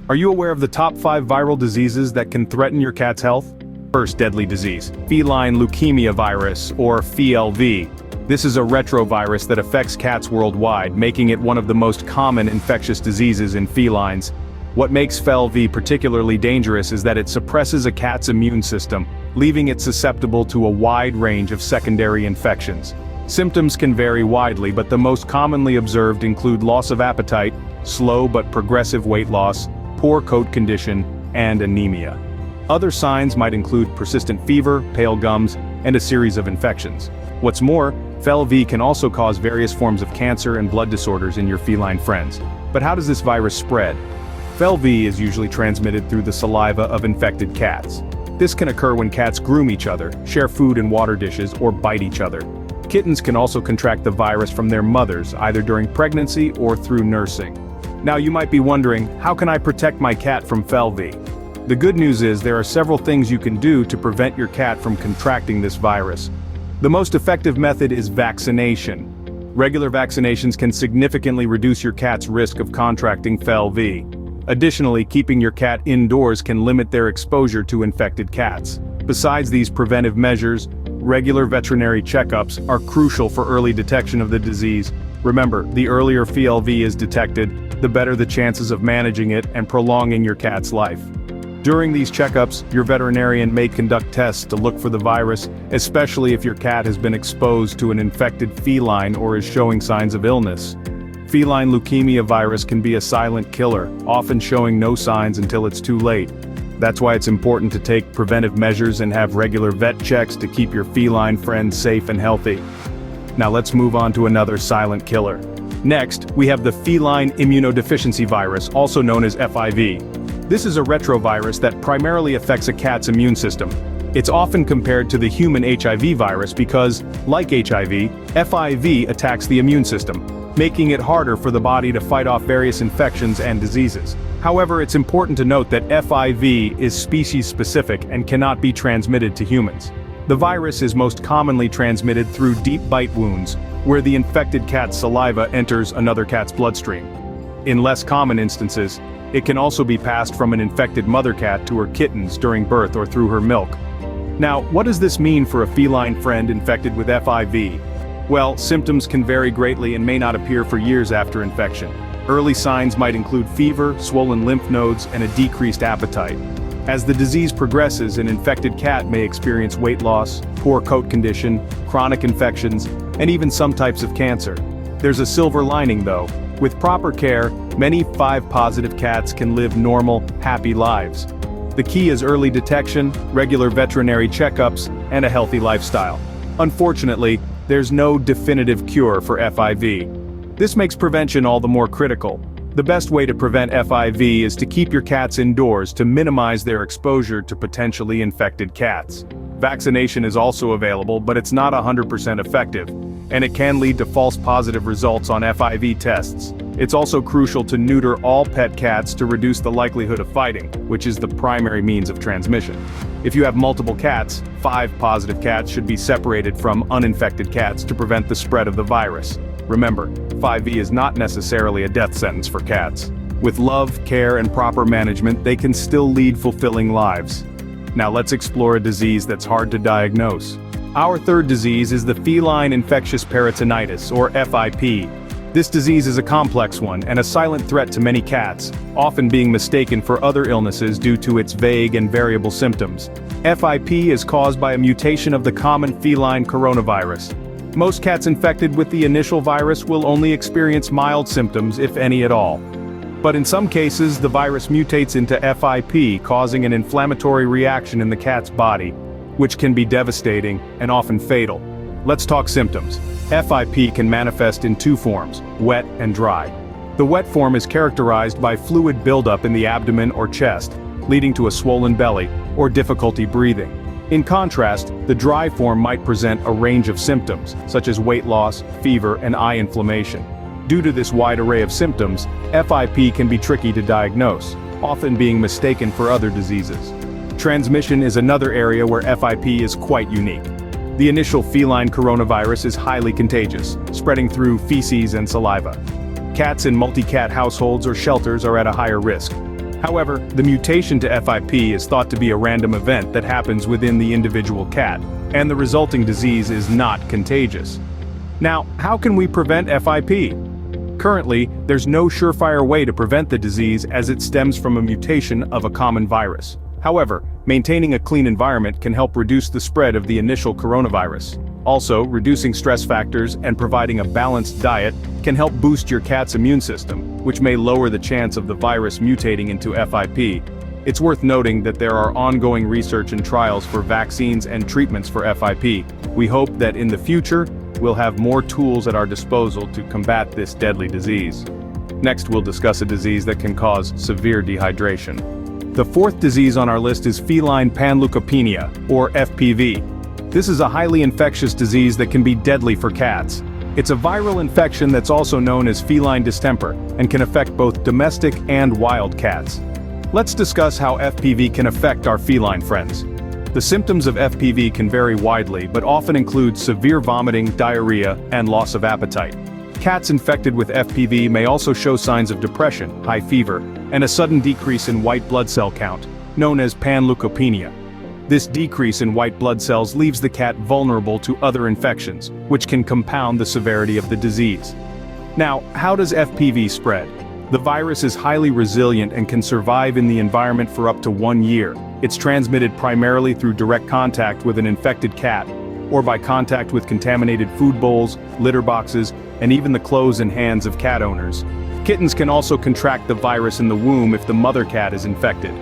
Are you aware of the top 5 viral diseases that can threaten your cat's health? First deadly disease, Feline Leukemia Virus, or FeLV. This is a retrovirus that affects cats worldwide, making it one of the most common infectious diseases in felines. What makes FeLV particularly dangerous is that it suppresses a cat's immune system, leaving it susceptible to a wide range of secondary infections. Symptoms can vary widely, but the most commonly observed include loss of appetite, slow but progressive weight loss, poor coat condition, and anemia. Other signs might include persistent fever, pale gums, and a series of infections. What's more, FeLV can also cause various forms of cancer and blood disorders in your feline friends. But how does this virus spread? FeLV is usually transmitted through the saliva of infected cats. This can occur when cats groom each other, share food and water dishes, or bite each other. Kittens can also contract the virus from their mothers, either during pregnancy or through nursing. Now you might be wondering, how can I protect my cat from FeLV? The good news is there are several things you can do to prevent your cat from contracting this virus. The most effective method is vaccination. Regular vaccinations can significantly reduce your cat's risk of contracting FeLV. Additionally, keeping your cat indoors can limit their exposure to infected cats. Besides these preventive measures, regular veterinary checkups are crucial for early detection of the disease. Remember, the earlier FeLV is detected, the better the chances of managing it and prolonging your cat's life. During these checkups, your veterinarian may conduct tests to look for the virus, especially if your cat has been exposed to an infected feline or is showing signs of illness. Feline leukemia virus can be a silent killer, often showing no signs until it's too late. That's why it's important to take preventive measures and have regular vet checks to keep your feline friends safe and healthy. Now let's move on to another silent killer. Next, we have the Feline Immunodeficiency Virus, also known as FIV. This is a retrovirus that primarily affects a cat's immune system. It's often compared to the human HIV virus because, like HIV, FIV attacks the immune system, making it harder for the body to fight off various infections and diseases. However, it's important to note that FIV is species-specific and cannot be transmitted to humans. The virus is most commonly transmitted through deep bite wounds, where the infected cat's saliva enters another cat's bloodstream. In less common instances, it can also be passed from an infected mother cat to her kittens during birth or through her milk. Now, what does this mean for a feline friend infected with FIV? Well, symptoms can vary greatly and may not appear for years after infection. Early signs might include fever, swollen lymph nodes, and a decreased appetite. As the disease progresses, an infected cat may experience weight loss, poor coat condition, chronic infections, and even some types of cancer. There's a silver lining though. With proper care, many FIV-positive cats can live normal, happy lives. The key is early detection, regular veterinary checkups, and a healthy lifestyle. Unfortunately, there's no definitive cure for FIV. This makes prevention all the more critical. The best way to prevent FIV is to keep your cats indoors to minimize their exposure to potentially infected cats. Vaccination is also available, but it's not 100% effective, and it can lead to false positive results on FIV tests. It's also crucial to neuter all pet cats to reduce the likelihood of fighting, which is the primary means of transmission. If you have multiple cats, 5 positive cats should be separated from uninfected cats to prevent the spread of the virus. Remember, FIV is not necessarily a death sentence for cats. With love, care, and proper management, they can still lead fulfilling lives. Now let's explore a disease that's hard to diagnose. Our third disease is the Feline Infectious Peritonitis, or FIP. This disease is a complex one and a silent threat to many cats, often being mistaken for other illnesses due to its vague and variable symptoms. FIP is caused by a mutation of the common feline coronavirus. Most cats infected with the initial virus will only experience mild symptoms, if any at all. But in some cases, the virus mutates into FIP, causing an inflammatory reaction in the cat's body, which can be devastating and often fatal. Let's talk symptoms. FIP can manifest in 2 forms, wet and dry. The wet form is characterized by fluid buildup in the abdomen or chest, leading to a swollen belly or difficulty breathing. In contrast, the dry form might present a range of symptoms, such as weight loss, fever, and eye inflammation. Due to this wide array of symptoms, FIP can be tricky to diagnose, often being mistaken for other diseases. Transmission is another area where FIP is quite unique. The initial feline coronavirus is highly contagious, spreading through feces and saliva. Cats in multi-cat households or shelters are at a higher risk. However, the mutation to FIP is thought to be a random event that happens within the individual cat, and the resulting disease is not contagious. Now, how can we prevent FIP? Currently, there's no surefire way to prevent the disease as it stems from a mutation of a common virus. However, maintaining a clean environment can help reduce the spread of the initial coronavirus. Also, reducing stress factors and providing a balanced diet can help boost your cat's immune system, which may lower the chance of the virus mutating into FIP. It's worth noting that there are ongoing research and trials for vaccines and treatments for FIP. We hope that in the future, we'll have more tools at our disposal to combat this deadly disease. Next, we'll discuss a disease that can cause severe dehydration. The fourth disease on our list is Feline Panleukopenia, or FPV. This is a highly infectious disease that can be deadly for cats. It's a viral infection that's also known as feline distemper, and can affect both domestic and wild cats. Let's discuss how FPV can affect our feline friends. The symptoms of FPV can vary widely, but often include severe vomiting, diarrhea, and loss of appetite. Cats infected with FPV may also show signs of depression, high fever, and a sudden decrease in white blood cell count, known as panleukopenia. This decrease in white blood cells leaves the cat vulnerable to other infections, which can compound the severity of the disease. Now, how does FPV spread? The virus is highly resilient and can survive in the environment for up to 1 year. It's transmitted primarily through direct contact with an infected cat, or by contact with contaminated food bowls, litter boxes, and even the clothes and hands of cat owners. Kittens can also contract the virus in the womb if the mother cat is infected.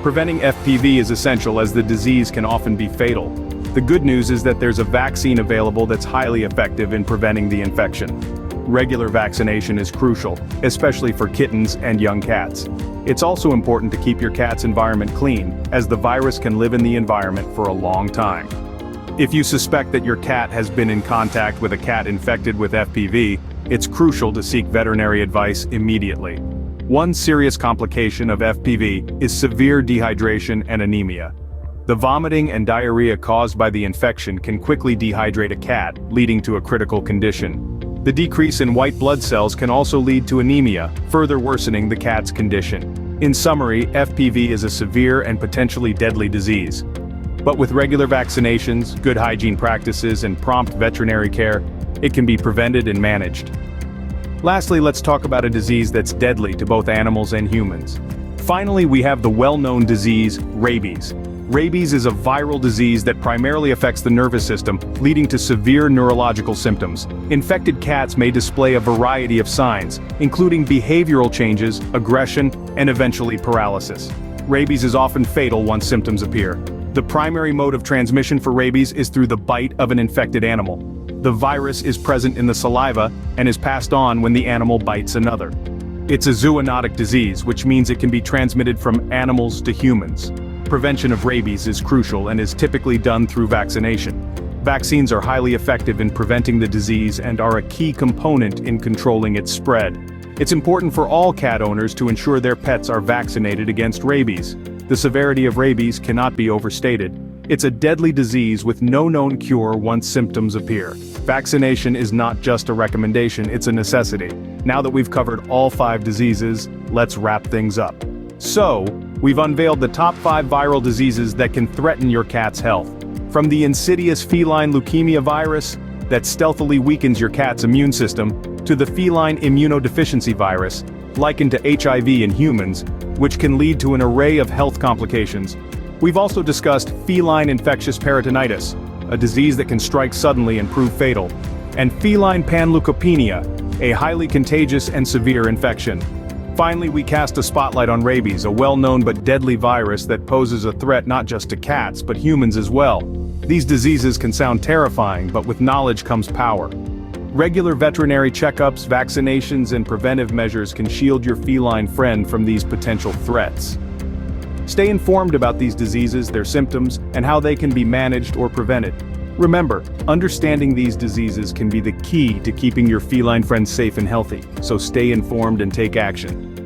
Preventing FPV is essential as the disease can often be fatal. The good news is that there's a vaccine available that's highly effective in preventing the infection. Regular vaccination is crucial, especially for kittens and young cats. It's also important to keep your cat's environment clean, as the virus can live in the environment for a long time. If you suspect that your cat has been in contact with a cat infected with FPV, it's crucial to seek veterinary advice immediately. One serious complication of FPV is severe dehydration and anemia. The vomiting and diarrhea caused by the infection can quickly dehydrate a cat, leading to a critical condition. The decrease in white blood cells can also lead to anemia, further worsening the cat's condition. In summary, FPV is a severe and potentially deadly disease. But with regular vaccinations, good hygiene practices, and prompt veterinary care, it can be prevented and managed. Lastly, let's talk about a disease that's deadly to both animals and humans. Finally, we have the well-known disease, rabies. Rabies is a viral disease that primarily affects the nervous system, leading to severe neurological symptoms. Infected cats may display a variety of signs, including behavioral changes, aggression, and eventually paralysis. Rabies is often fatal once symptoms appear. The primary mode of transmission for rabies is through the bite of an infected animal. The virus is present in the saliva and is passed on when the animal bites another. It's a zoonotic disease, which means it can be transmitted from animals to humans. Prevention of rabies is crucial and is typically done through vaccination. Vaccines are highly effective in preventing the disease and are a key component in controlling its spread. It's important for all cat owners to ensure their pets are vaccinated against rabies. The severity of rabies cannot be overstated. It's a deadly disease with no known cure once symptoms appear. Vaccination is not just a recommendation, it's a necessity. Now that we've covered all 5 diseases, let's wrap things up. So, we've unveiled the top 5 viral diseases that can threaten your cat's health. From the insidious Feline Leukemia Virus that stealthily weakens your cat's immune system, to the Feline Immunodeficiency Virus, likened to HIV in humans, which can lead to an array of health complications. We've also discussed feline infectious peritonitis, a disease that can strike suddenly and prove fatal, and Feline Panleukopenia, a highly contagious and severe infection. Finally, we cast a spotlight on rabies, a well-known but deadly virus that poses a threat not just to cats but humans as well. These diseases can sound terrifying, but with knowledge comes power. Regular veterinary checkups, vaccinations, and preventive measures can shield your feline friend from these potential threats. Stay informed about these diseases, their symptoms, and how they can be managed or prevented. Remember, understanding these diseases can be the key to keeping your feline friends safe and healthy, so stay informed and take action.